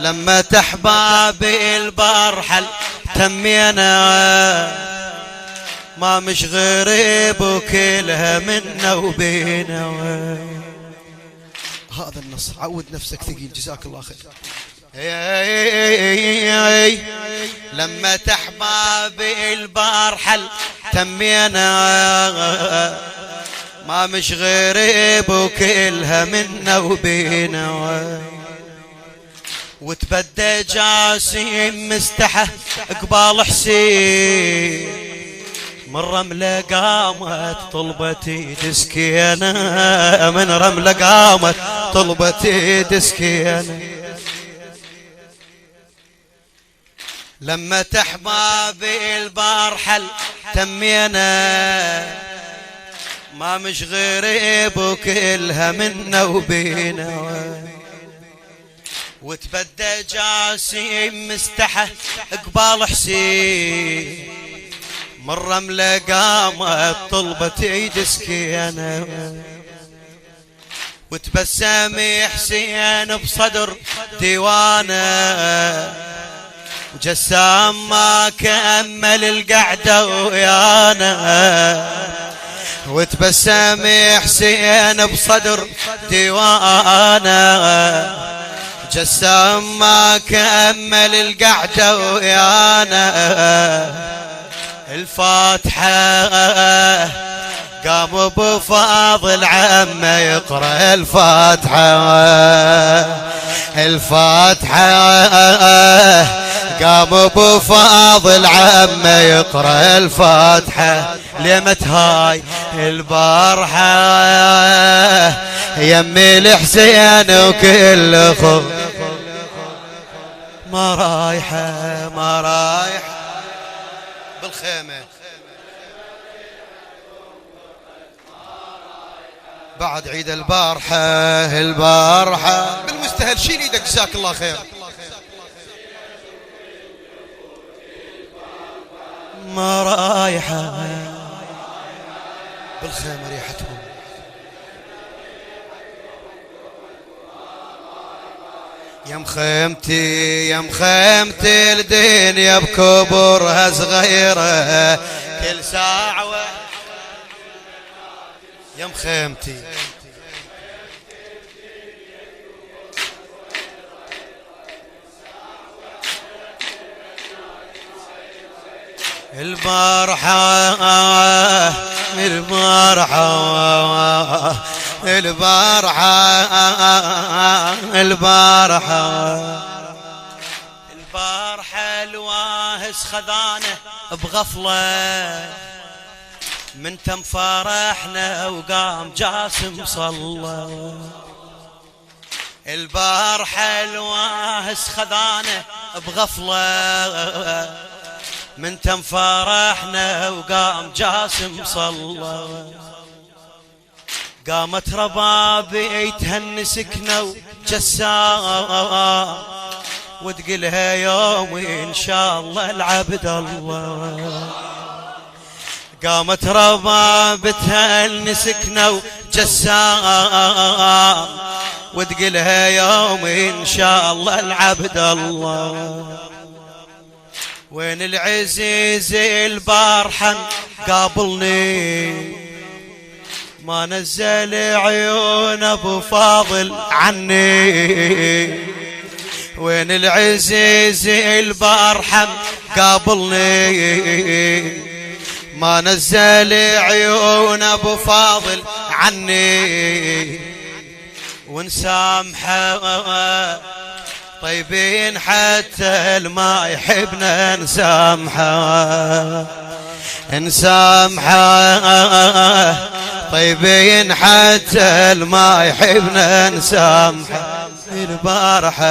لما تحبابي البرحل تمينا ما مش غريب وكلها منا وبينا. هذا النص عود نفسك ثقيل جزاك الله خير. لما تحبابي البرحل تمينا ما مش غريب وكلها منا وبينا. وتبدى جاسم مستحى قبال حسين من رملة قامت طلبتي تسكينة من رملة قامت طلبتي تسكينة. لما تحبابي البرحل تمينا ما مش غريب وكلها منا وبينا. وتبدى جاسم مستحى قبال حسين من رملة قامت طلبتي تسكينة. وتبسم حسين بصدر ديوانه وجسام ما كمل القعدة ويانا. وتبسم حسين بصدر ديوانه جسام ما كمل القعدة ويانا. الفاتحة قام ابو فاضل عمه يقرأ الفاتحة. الفاتحة قام ابو فاضل عمه يقرأ الفاتحة. ليمت هاي البارحة يمي الحسين وكل خو ما رايحة ما رايحة بالخيمة بعد عيد البارحة. البارحة بالمستهل شيل ايدك جزاك الله خير. ما رايحة بالخيمة ريحتهم. يا مخيمتي يا مخيمتي الدنيا بكبرها صغيرة كل ساعة يا مخيمتي. البارحة البارحة البارحة البارحة البارحة الواهس خذانه بغفلة من تم فرحنا وقام جاسم صلى. البارحة الواهس خذانه بغفلة من تم فرحنا وقام جاسم صلى. قامت ربابي تهنسكنا وجسام وتقلها يوم ان شاء الله العبد الله. قامت ربابي تهنسكنا وجسام وتقلها يوم ان شاء الله العبد الله. وين العزيز البارحن قابلني ما نزل عيون ابو فاضل عني. وين العزيز البارحن قابلني ما نزل عيون ابو فاضل عني. ونسامحه طيبين حتى الما يحبنا نسامحه نسامحه طيبين حتى الما يحبنا نسامحه. البارحة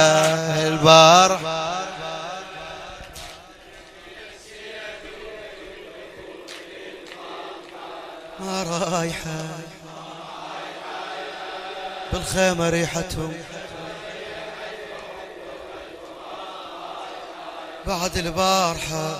البارحة ما رايحة بالخيمة ريحتهم بعد البارحة.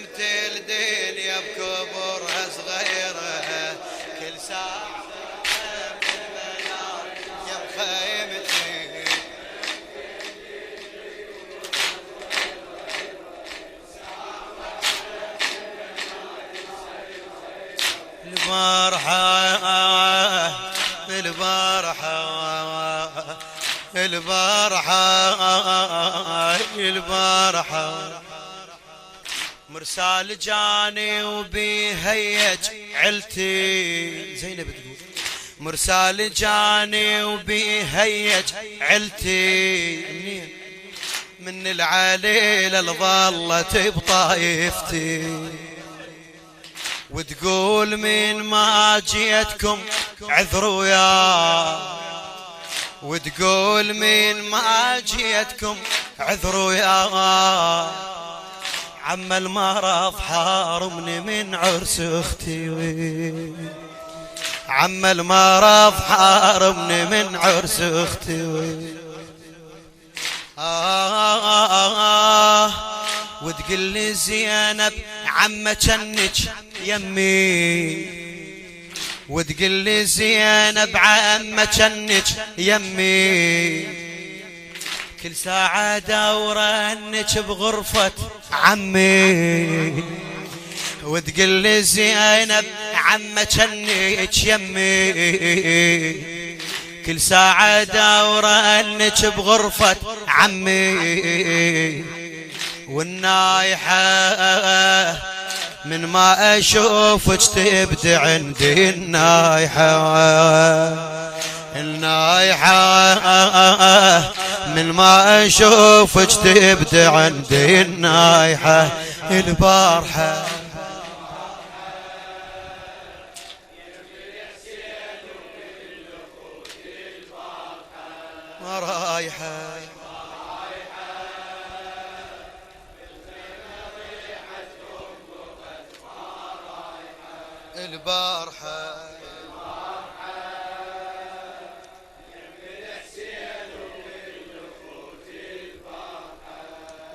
خيمة الدنيا بكبرها صغيرة كل ساعة يا بخيمتي البارحة مرسال جاني وبيهيج علتي زينب تقول مرسال جاني وبيهيج علتي من العليلة ظلت بطايفتي وتقول من ما جيتكم عذروا يا وتقول من ما جيتكم عذروا يا عم المرض حارمني من عرس اختي عم المرض حارمني من عرس اختي وتقول لي زينب عم جنك يمي وتقول لي زينب عم جنك يمي كل ساعة دورنك بغرفة عمي وتقول لي زينب عم جنك يمي كل ساعة دورنك بغرفة عمي والنايحة من ما أشوفك تبدي عندي النايحة من ما أشوفك تبدي عندي النايحة البارحة ما رايحة البارحة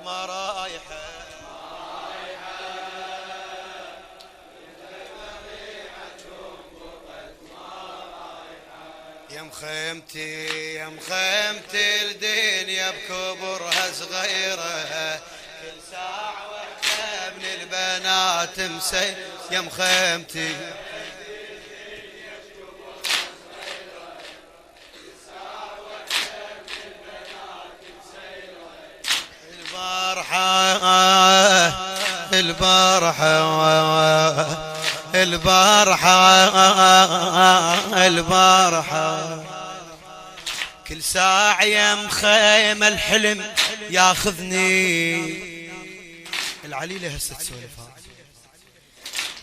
ما رايحة يا مخيمتي يا مخيمتي الدنيا بكبرها صغيرة كل ساعة وحدة من البنات مسي يا مخيمتي البارحة كل ساعة يا مخيم الحلم ياخذني العليلة هسه تسولف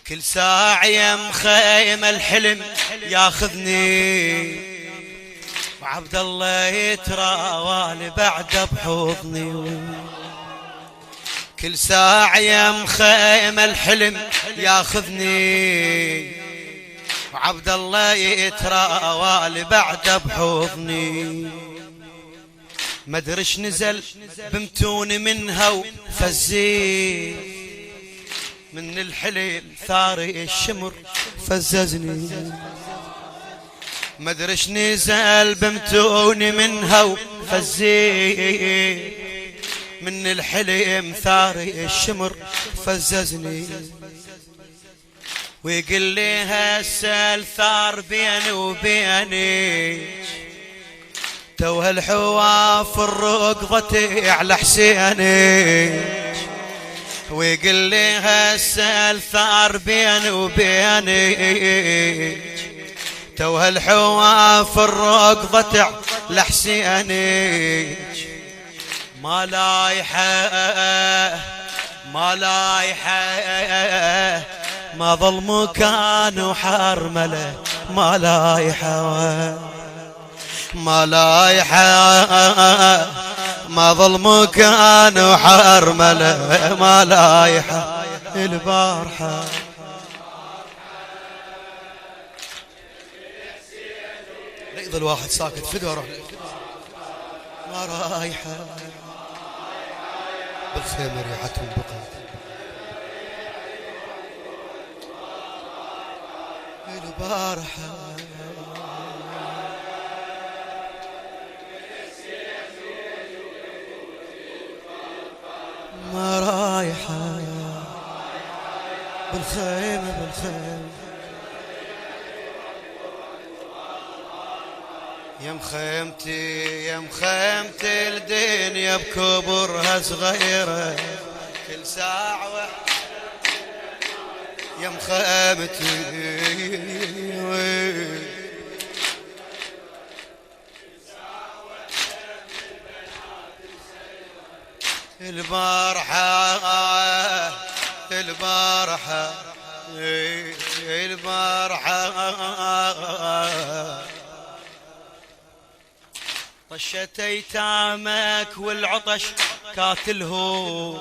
كل ساعة يا مخيم الحلم ياخذني وعبد الله يتراوالي بعده بحضني كل ساعة يا مخيم الحلم ياخذني وعبد الله يتراوالي بعده بحضني مدرش نزل بمتوني منها وفزي من الحلم ثاري الشمر فززني مدرش نزل بمتوني منها وفزي من الحلم ثاري الشمر فززني ويقول لي هسه الثار بيني وبينك توه الحواف الرقضة على حسينك ويقول لي هسه الثار بيني وبينك توه الحواف الرقضة على حسينك ما لايحة ما ظل مكان وحرمله ما لايحة ما ظل مكان وحرمله ما لايحة البارحة لا يظل واحد ساكت فدوى اروح ما رايحة بالخيمة ريحتهم بقى البارحة ما رايحة بالخيمة بالخيمة يا مخيمتي يا مخيمتي الدنيا بكبرها صغيرة كل ساعة يا مخيمتي البارحة البارحة البارحة طشت ايتامك والعطش كاتلهو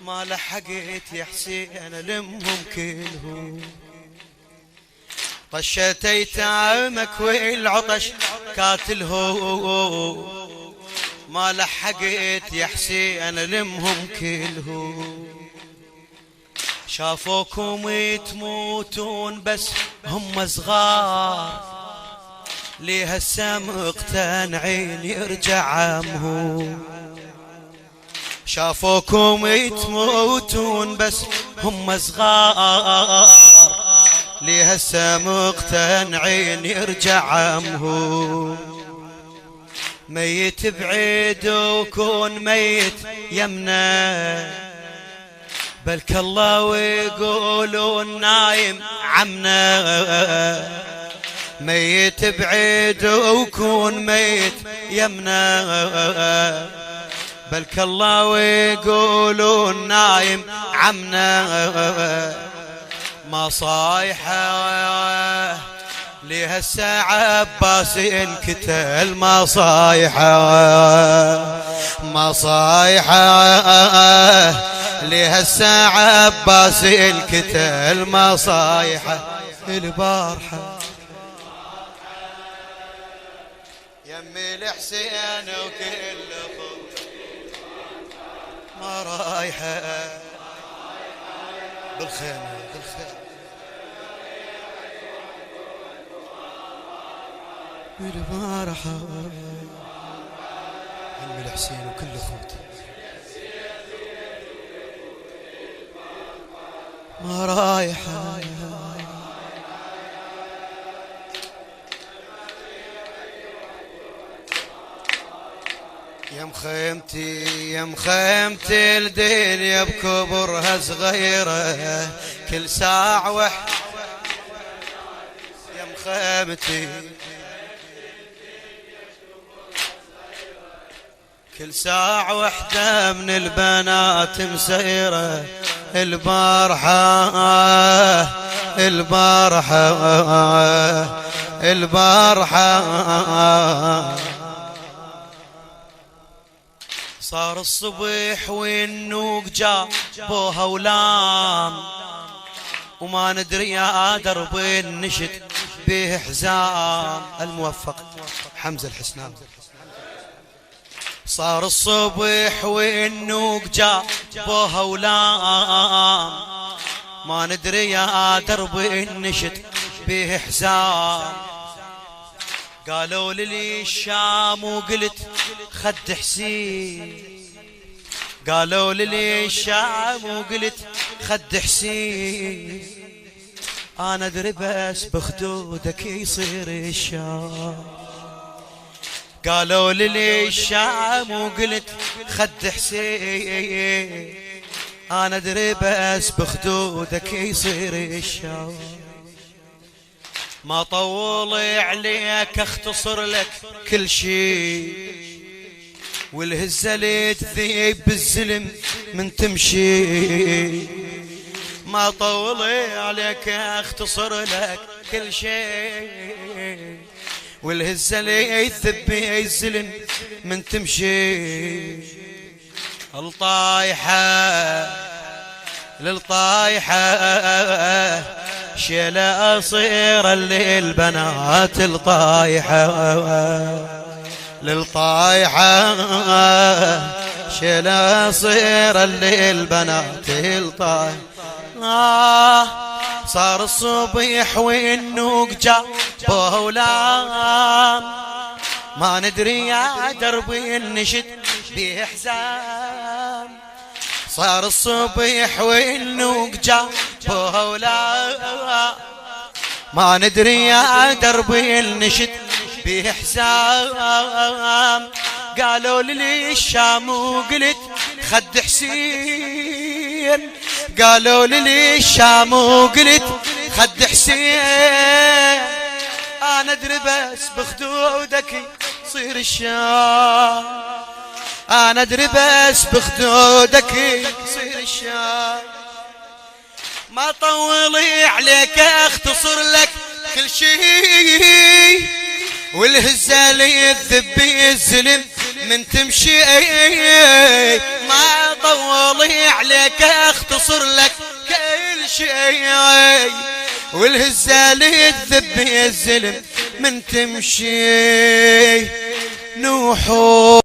ما لحقت يا حسين لمهم كلهم طشت ايتامك والعطش كاتلهو ما لحقت يا حسين لمهم كلهم شافوكم تموتون بس هم صغار ليه هسه مقتنعين يرجع عمهم شافوكم تموتون بس هم صغار ليه هسه مقتنعين يرجع عمهم ميت بعيد وكون ميت يمنا بلك الله ويقولون نايم عمنا ميت بعيد وكون ميت يمنا بلك الله ويقولون نايم عمنا ما صايحة ليه الساعة عباس انكتل ما صايحة ما صايحة ليه الساعة عباس انكتل ما صايحة البارحة يمي الحسين وكل خوف ما رايحة بالخيمة بالخيمة البارحة يمي الحسين وكل خوف ما رايحة يا مخيمتي يا مخيمتي الدنيا بكبرها صغيرة كل ساعة واحد يا مخيمتي كل ساعة وحدة من البنات مسيرة البارحة البارحة البارحة صار الصبح والنوق جابوها ولام وما ندري يا درب النشد به حزام الموفق حمزة الحسناوي صار الصبح والنوق جابوها ولام ما ندري يا درب النشد به حزام قالوا لي الشام وقلت خد حسين قالوا لي الشام وقلت خد حسين انا ادري بس بخدودك يصير الشام قالوا لي الشام وقلت خد حسين انا ادري بس بخدودك يصير الشام ما طول عليك اختصر لك كل شي والهزة اللي تذيب بالزلم من تمشي ما طول عليك اختصر لك كل شي والهزة اللي يذب الزلم من تمشي الطايحة للطايحة شيلة أصيرة للبنات الطايحة للطايحة شيلة أصيرة للبنات الطايحة صار الصبيح والنوق جابوه ولام، ما ندري يا دربي النشد بيه حزام. صار الصبيح والنوق جابوه ولام، ما ندري يا دربي النشد بيه حزام. قالوا لي الشام وقلت خد حسين، قالوا لي الشام وقلت خد حسين. انا ادري بس بخدودك يصير الشام، انا ادري بس بخدودك يصير الشام. ما طولي عليك اختصر لك كل شيء، والهزة لي الذب الزلم من تمشي. ما طولي عليك اختصر لك كل شيء، والهزة لي الذب الزلم من تمشي. نوحو